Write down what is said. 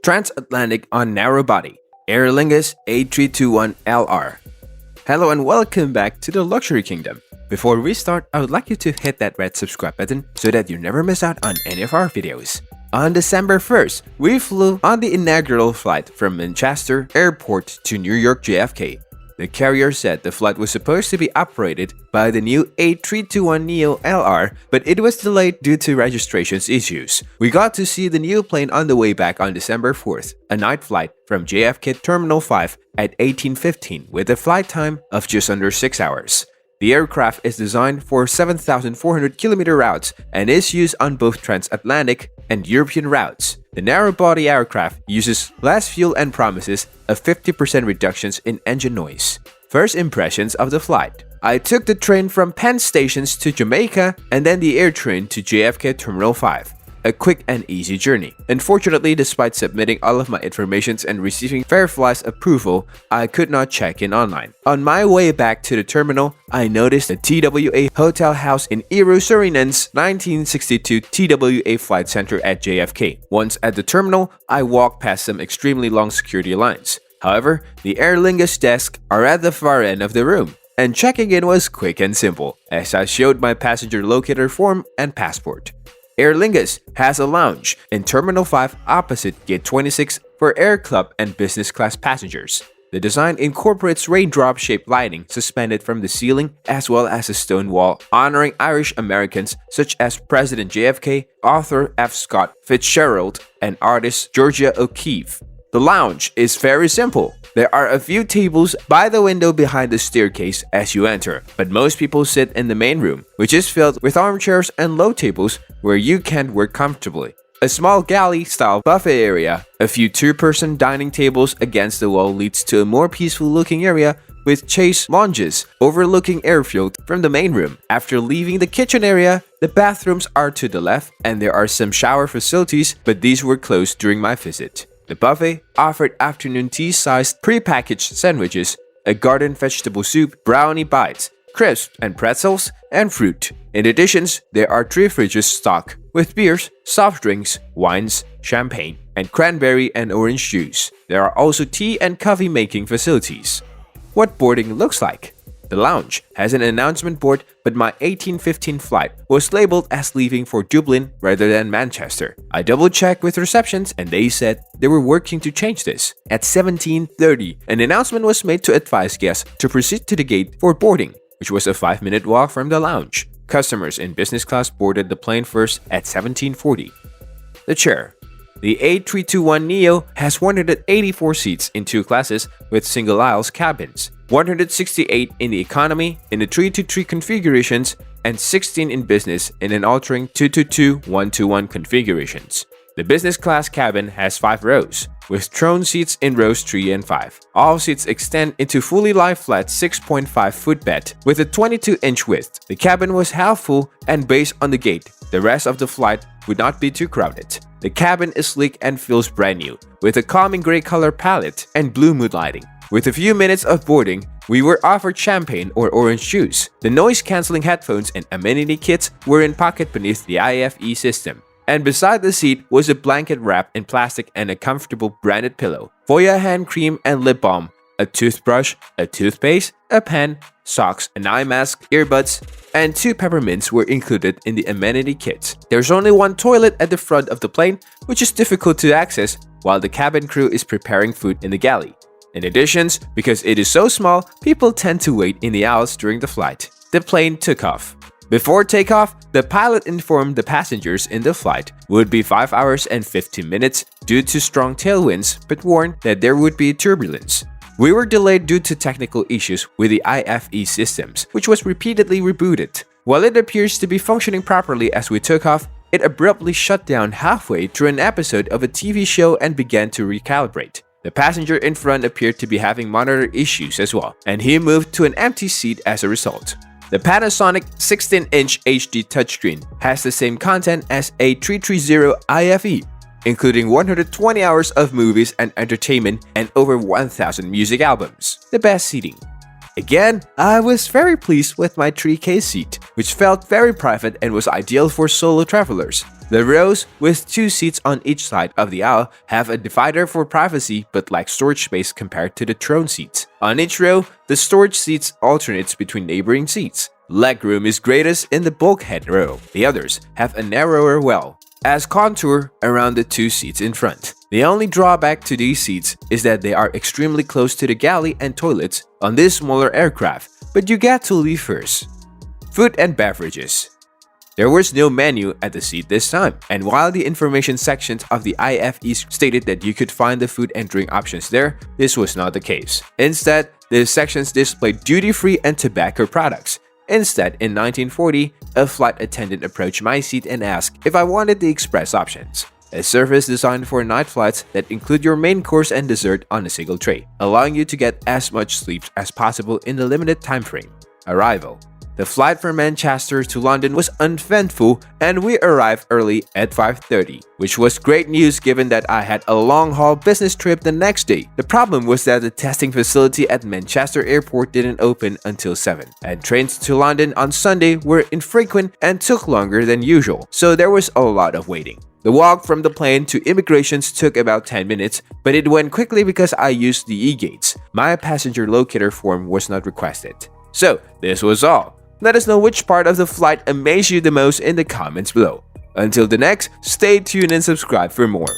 TransAtlantic on Narrowbody, Aer Lingus A321LR. Hello and welcome back to the Luxury Kingdom. Before we start, I would like you to hit that red subscribe button so that you never miss out on any of our videos. On December 1st, we flew on the inaugural flight from Manchester Airport to New York JFK. The carrier said the flight was supposed to be operated by the new A321LR, but it was delayed due to registrations issues. We got to see the new plane on the way back on December 4th, a night flight from JFK Terminal 5 at 18:15 with a flight time of just under 6 hours. The aircraft is designed for 7,400-kilometer routes and is used on both transatlantic and European routes. The narrow-body aircraft uses less fuel and promises a 50% reductions in engine noise. First impressions of the flight. I took the train from Penn Stations to Jamaica and then the air train to JFK Terminal 5. A quick and easy journey. Unfortunately, despite submitting all of my informations and receiving Fairfly's approval, I could not check in online. On my way back to the terminal, I noticed the TWA Hotel House in Iru Surinen's 1962 TWA Flight Center at JFK. Once at the terminal, I walked past some extremely long security lines. However, the Aer Lingus desks are at the far end of the room, and checking in was quick and simple, as I showed my passenger locator form and passport. Aer Lingus has a lounge in Terminal 5 opposite Gate 26 for Air Club and business class passengers. The design incorporates raindrop-shaped lighting suspended from the ceiling as well as a stone wall honoring Irish Americans such as President JFK, author F. Scott Fitzgerald, and artist Georgia O'Keeffe. The lounge is very simple. There are a few tables by the window behind the staircase as you enter, but most people sit in the main room, which is filled with armchairs and low tables where you can work comfortably. A small galley-style buffet area, a few two-person dining tables against the wall leads to a more peaceful-looking area with chaise lounges overlooking airfield from the main room. After leaving the kitchen area, the bathrooms are to the left and there are some shower facilities, but these were closed during my visit. The buffet offered afternoon tea-sized pre-packaged sandwiches, a garden vegetable soup, brownie bites, crisps and pretzels, and fruit. In addition, there are 3 fridges stocked with beers, soft drinks, wines, champagne, and cranberry and orange juice. There are also tea and coffee making facilities. What boarding looks like. The lounge has an announcement board, but my 18:15 flight was labeled as leaving for Dublin rather than Manchester. I double-checked with receptions and they said they were working to change this. At 17:30, an announcement was made to advise guests to proceed to the gate for boarding, which was a 5-minute walk from the lounge. Customers in business class boarded the plane first at 17:40. The chair. The A321neo has 184 seats in 2 classes with single aisles cabins, 168 in the economy in the 3-to-3 configurations, and 16 in business in an altering 2-to-2, 1-to-1 configurations. The business class cabin has 5 rows, with throne seats in rows 3 and 5. All seats extend into fully lie-flat 6.5-foot bed with a 22-inch width. The cabin was half full and based on the gate, the rest of the flight would not be too crowded. The cabin is sleek and feels brand new, with a calming gray color palette and blue mood lighting. With a few minutes of boarding, we were offered champagne or orange juice. The noise-canceling headphones and amenity kits were in pocket beneath the IFE system. And beside the seat was a blanket wrapped in plastic and a comfortable branded pillow. Voya hand cream and lip balm, a toothbrush, a toothpaste, a pen, socks, an eye mask, earbuds, and 2 peppermints were included in the amenity kit. There's only 1 toilet at the front of the plane, which is difficult to access while the cabin crew is preparing food in the galley. In addition, because it is so small, people tend to wait in the aisles during the flight. The plane took off. Before takeoff, the pilot informed the passengers in the flight would be 5 hours and 15 minutes due to strong tailwinds, but warned that there would be turbulence. We were delayed due to technical issues with the IFE systems, which was repeatedly rebooted. While it appears to be functioning properly as we took off, it abruptly shut down halfway through an episode of a TV show and began to recalibrate. The passenger in front appeared to be having monitor issues as well, and he moved to an empty seat as a result. The Panasonic 16-inch HD touchscreen has the same content as a 330 IFE, including 120 hours of movies and entertainment and over 1,000 music albums. The best seating. Again, I was very pleased with my 3K seat, which felt very private and was ideal for solo travelers. The rows, with 2 seats on each side of the aisle, have a divider for privacy but lack storage space compared to the throne seats. On each row, the storage seats alternates between neighboring seats. Legroom is greatest in the bulkhead row. The others have a narrower well, as contour around the 2 seats in front. The only drawback to these seats is that they are extremely close to the galley and toilets on this smaller aircraft, but you get to leave first. Food and beverages. There was no menu at the seat this time, and while the information sections of the IFEs stated that you could find the food and drink options there, this was not the case. Instead, the sections displayed duty-free and tobacco products. Instead, in 1940, a flight attendant approached my seat and asked if I wanted the express options, a service designed for night flights that include your main course and dessert on a single tray, allowing you to get as much sleep as possible in the limited time frame. Arrival. The flight from Manchester to London was uneventful, and we arrived early at 5:30, which was great news given that I had a long-haul business trip the next day. The problem was that the testing facility at Manchester Airport didn't open until 7, and trains to London on Sunday were infrequent and took longer than usual, so there was a lot of waiting. The walk from the plane to immigrations took about 10 minutes, but it went quickly because I used the e-gates. My passenger locator form was not requested. So, this was all. Let us know which part of the flight amazed you the most in the comments below. Until the next, stay tuned and subscribe for more.